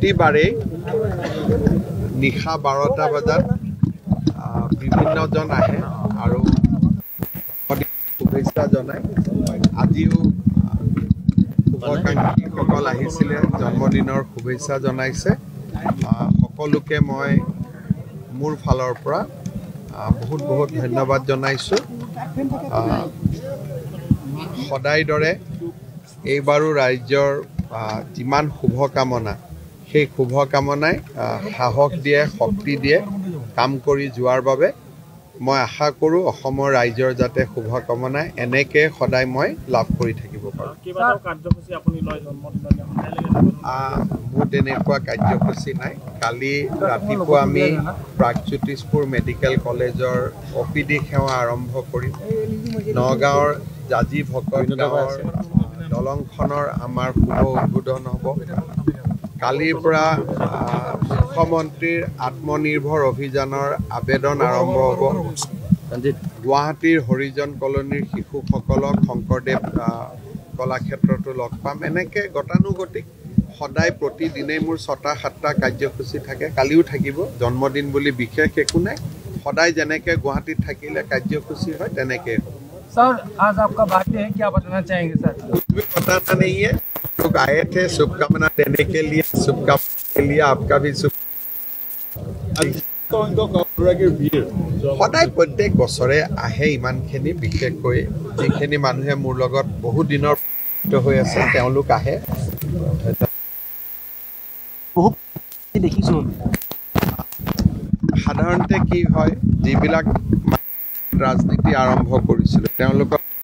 প্ৰতিবাৰেই নিশা 12টা বজাত বিভিন্নজন আহে আৰু শুভেচ্ছা জনায়। আজিও শুভাকাংক্ষীসকল আহিছিলে, জন্মদিনৰ শুভেচ্ছা জনাইছে। সকলোকে মই মোৰ ফালৰ পৰা বহুত বহুত ধন্যবাদ জনাইছোঁ। সদায় দৰে এইবাৰো ৰাজ্যৰ যিমান শুভকামনা, সেই শুভকামনাই সাহস দিয়ে, শক্তি দিয়ে কাম কৰি যোৱাৰ বাবে। মই আশা কৰোঁ অসমৰ ৰাইজৰ যাতে শুভকামনাই এনেকৈ সদায় মই লাভ কৰি থাকিব পাৰোঁ। মোৰ তেনেকুৱা কাৰ্যসূচী নাই। কালি ৰাতিপুৱা আমি প্ৰাগজ্যোতিষপুৰ মেডিকেল কলেজৰ OPD সেৱা আৰম্ভ কৰিম। নগাঁৱৰ জাজি ভকত গাঁৱৰ দলংখনৰ আমাৰ শুভ উদ্বোধন হ'ব। কালিৰ পৰা মুখ্যমন্ত্ৰীৰ আত্মনিৰ্ভৰ অভিযানৰ আবেদন আৰম্ভ হ'ব। গুৱাহাটীৰ হৰিজন কলনীৰ শিশুসকলক শংকৰদেৱ কলাক্ষেত্ৰতো লগ পাম। এনেকৈ গতানুগতিক সদায় প্ৰতিদিনেই মোৰ 6টা-7টা কাৰ্যসূচী থাকে। কালিও থাকিব। জন্মদিন বুলি বিশেষ একো নাই। সদায় যেনেকৈ গুৱাহাটীত থাকিলে কাৰ্যসূচী হয় তেনেকৈ হ'ব। सर आज आपका बर्थडे है, क्या बताना चाहेंगे सर? कुछ भी बताना नहीं है। लोग आए थे शुभकामना देने के लिए, शुभकामना के लिए आपका भी शुभ। সদায় প্ৰত্যেক বছৰে আহে ইমানখিনি, বিশেষকৈ যিখিনি মানুহে মোৰ লগত বহু দিনৰ হৈ আছে তেওঁলোক আহে। সাধাৰণতে কি হয়, যিবিলাক ৰাজনীতি আৰম্ভ কৰিছিলোঁ তেওঁলোকক